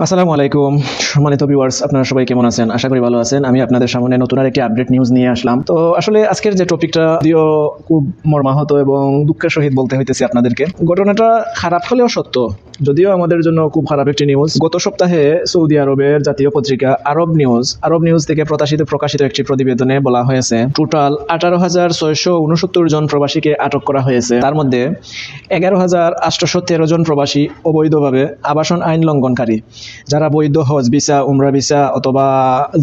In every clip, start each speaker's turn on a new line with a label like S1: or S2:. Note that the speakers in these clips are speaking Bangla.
S1: আসসালামু আলাইকুম সম্মানিত ভিউয়ার্স, আপনারা সবাই কেমন আছেন? আশা করি ভালো আছেন। আমি আপনাদের সামনে নতুন আরেকটি আপডেট নিউজ নিয়ে আসলাম। তো আসলে আজকের যে টপিকটা যদিও খুব মর্মাহত এবং দুঃখের সহিত বলতে হইতেছে আপনাদেরকে। ঘটনাটা খারাপ হলেও সত্য, যদিও আমাদের জন্য খুব খারাপ একটি নিউজ। গত সপ্তাহে সৌদি আরবের জাতীয় পত্রিকা আরব নিউজ থেকে প্রকাশিত একটি প্রতিবেদনে বলা হয়েছে টোটাল 18,669 জন প্রবাসীকে আটক করা হয়েছে। তার মধ্যে 11,813 জন প্রবাসী অবৈধভাবে আবাসন আইন লঙ্ঘনকারী, যারা বৈধ হজ ভিসা, উমরা ভিসা অথবা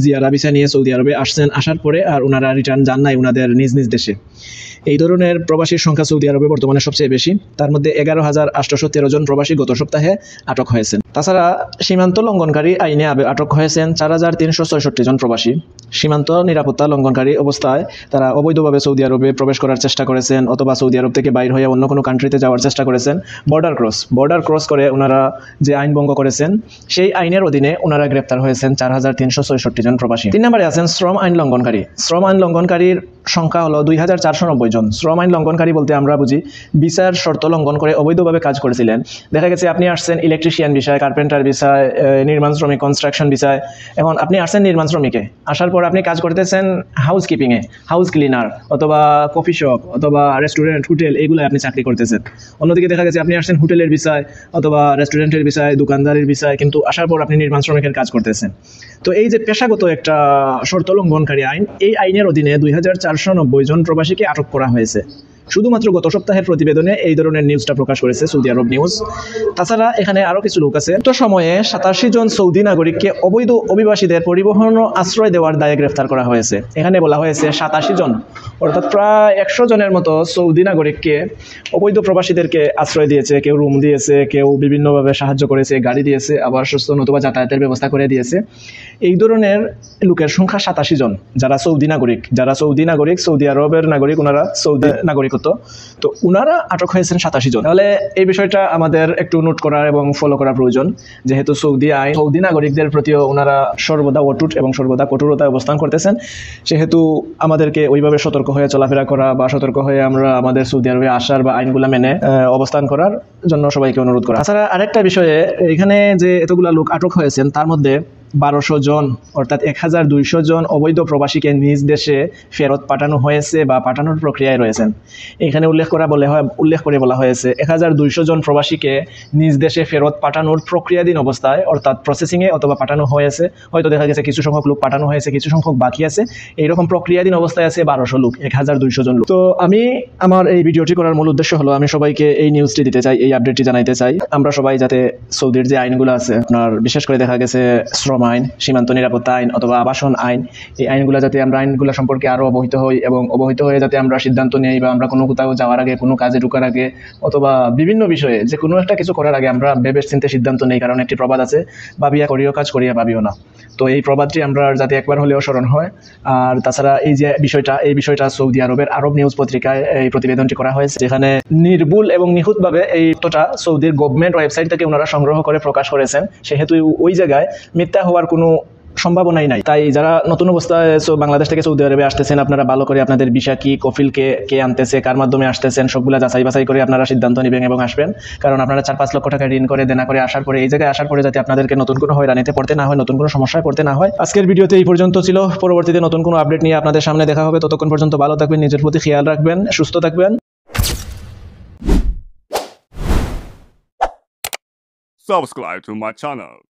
S1: জিয়ারা ভিসা নিয়ে সৌদি আরবে আসার পরে আর ওনারা রিটার্ন যান নাই ওনাদের নিজ নিজ দেশে। এই ধরনের প্রবাসীর সংখ্যা সৌদি আরবে বর্তমানে সবচেয়ে বেশি। তার মধ্যে 11,813 জন প্রবাসী গত সপ্তাহে আটক হয়েছেন। তাছাড়া সীমান্ত লঙ্ঘনকারী আইনে আটক হয়েছেন 4,366 জন প্রবাসী। সীমান্ত নিরাপত্তা লঙ্ঘনকারী অবস্থায় তারা অবৈধভাবে সৌদি আরবে প্রবেশ করার চেষ্টা করেছেন অথবা সৌদি আরব থেকে বাইর হয়ে অন্য কোনো কান্ট্রিতে যাওয়ার চেষ্টা করেছেন। বর্ডার ক্রস করে ওনারা যে আইন ভঙ্গ করেছেন সেই আইনের অধীনে ওনারা গ্রেপ্তার হয়েছেন 4,366 জন প্রবাসী। 3 নম্বরে আছেন শ্রম আইন লঙ্ঘনকারীর সংখ্যা হলো 2,490 জন। শ্রম আইন লঙ্ঘনকারী বলতে আমরা বুঝি ভিসার শর্ত লঙ্ঘন করে অবৈধভাবে কাজ করেছিলেন। দেখা গেছে আপনি আসছেন ইলেকট্রিশিয়ান বিষয়, কার্পেন্টার বিষয়, নির্মাণ শ্রমিক, কনস্ট্রাকশন বিষয়। এখন আপনি আসছেন নির্মাণ শ্রমিকে, আসার পর আপনি কাজ করতেছেন হাউসকিপিংয়ে, হাউস ক্লিনার অথবা কফি শপ অথবা রেস্টুরেন্ট, হোটেল, এগুলো আপনি চাকরি করতেছেন। অন্যদিকে দেখা গেছে আপনি আসছেন হোটেলের বিষয় অথবা রেস্টুরেন্টের বিষয়, দোকানদারির বিষয়, কিন্তু আসার পর আপনি নির্মাণ শ্রমিকের কাজ করতেছেন। তো এই যে পেশাগত একটা শর্ত লঙ্ঘনকারী আইন, এই আইনের অধীনে 2,490 জন প্রবাসীকে আটক করা হয়েছে। শুধুমাত্র গত সপ্তাহের প্রতিবেদনে এই ধরনের নিউজটা প্রকাশ করেছে সৌদি আরব নিউজ। তাছাড়া এখানে আরও কিছু লোক আছে। তো সময়ে 87 জন সৌদি নাগরিককে অবৈধ অভিবাসীদের পরিবহন ও আশ্রয় দেওয়ার দায়ে গ্রেফতার করা হয়েছে। এখানে বলা হয়েছে 87 জন, অর্থাৎ প্রায় 100 জনের মতো সৌদি নাগরিককে অবৈধ প্রবাসীদেরকে আশ্রয় দিয়েছে। কেউ রুম দিয়েছে, কেউ বিভিন্নভাবে সাহায্য করেছে, গাড়ি দিয়েছে, আবার সুস্থ অথবা যাতায়াতের ব্যবস্থা করে দিয়েছে। এই ধরনের লোকের সংখ্যা 87 জন, যারা সৌদি নাগরিক, সৌদি আরবের নাগরিক, ওনারা সৌদি নাগরিক। তো উনারা আটক হয়েছেন 87 জন। তাহলে এই বিষয়টা আমাদের একটু নোট করার এবং ফলো করা প্রয়োজন, যেহেতু সৌদি নাগরিকদের প্রতিও ওনারা সর্বদা অটুট এবং সর্বদা কঠোরতায় অবস্থান করতেছেন, সেহেতু আমাদেরকে ওইভাবে সতর্ক হয়ে চলাফেরা করা বা সতর্ক হয়ে আমরা আমাদের সৌদি আরবে আসার বা আইনগুলা মেনে অবস্থান করার জন্য সবাইকে অনুরোধ করা। তাছাড়া আরেকটা বিষয়ে, এখানে যে এতগুলা লোক আটক হয়েছেন তার মধ্যে 1200 জন অর্থাৎ 1,200 জন অবৈধ প্রবাসীকে নিজ দেশে ফেরত পাঠানো হয়েছে বা পাঠানোর প্রক্রিয়ায় রয়েছেন। এখানে উল্লেখ করে বলা হয়েছে 1,200 জন প্রবাসীকে নিজ দেশে ফেরত পাঠানোর প্রক্রিয়াধীন অবস্থায়, অর্থাৎ প্রসেসিংয়ে অথবা পাঠানো হয়েছে। হয়তো দেখা গেছে কিছু সংখ্যক লোক পাঠানো হয়েছে, কিছু সংখ্যক বাকি আছে। এইরকম প্রক্রিয়াধীন অবস্থায় আছে 1200 লোক, 1,200 জন লোক। তো আমি আমার এই ভিডিওটি করার মূল উদ্দেশ্য হলো আমি সবাইকে এই নিউজটি দিতে চাই, এই আপডেটটি জানাইতে চাই। আমরা সবাই যাতে সৌদির যে আইনগুলো আছে, আপনার বিশেষ করে দেখা গেছে শ্রম আইন, সীমান্ত নিরাপত্তা আইন অথবা আবাসন আইন, এই আইনগুলো যাতে আমরা আইনগুলো সম্পর্কে আরও অবহিত হই এবং অবহিত হয়ে যাতে আমরা সিদ্ধান্ত নেই বা আমরা কোনো কোথাও যাওয়ার আগে, কোনো কাজে ঢোকার আগে অথবা বিভিন্ন বিষয়ে যে কোনো একটা কিছু করার আগে আমরা ভেবে চিন্তে সিদ্ধান্ত নেই। কারণ একটি প্রবাদ আছে, ভাবিয়া করিও কাজ, করিয়া ভাবিও না। তো এই প্রবাদটি আমরা যাতে একবার হলেও স্মরণ হয়। আর তাছাড়া এই বিষয়টা সৌদি আরবের আরব নিউজ পত্রিকায় এই প্রতিবেদনটি করা হয়েছে, যেখানে নির্ভুল এবং নিখুঁতভাবে এই তথ্যটা সৌদির গভর্নমেন্ট ওয়েবসাইট থেকে ওনারা সংগ্রহ করে প্রকাশ করেছেন। সেহেতু ওই জায়গায় মিথ্যা হওয়ার কোনো সম্ভাবনাই নাই। তাই যারা নতুন অবস্থায় বাংলাদেশ থেকে সৌদি আরবে আসতেছেন, আপনারা ভালো করে আপনাদের ভিসা কি, কফিলকে কে আনতেছে, কার মাধ্যমে আসতেছেন, সবগুলা যাচাই বাছাই করে আপনারা সিদ্ধান্ত নেবেন এবং আসবেন। কারণ আপনারা 4-5 লক্ষ টাকা ঋণ করে দেনা করে আসার পরে এই জায়গায় আসার পরে যাতে আপনাদেরকে নতুন কোনো হয়রানিতে পড়তে না হয়, নতুন কোনো সমস্যায় পড়তে না হয়। আজকের ভিডিওতে এই পর্যন্ত ছিল। পরবর্তীতে নতুন কোনো আপডেট নিয়ে আপনাদের সামনে দেখা হবে। ততক্ষণ পর্যন্ত ভালো থাকবেন, নিজের প্রতি খেয়াল রাখবেন, সুস্থ থাকবেন।
S2: Subscribe to my channel.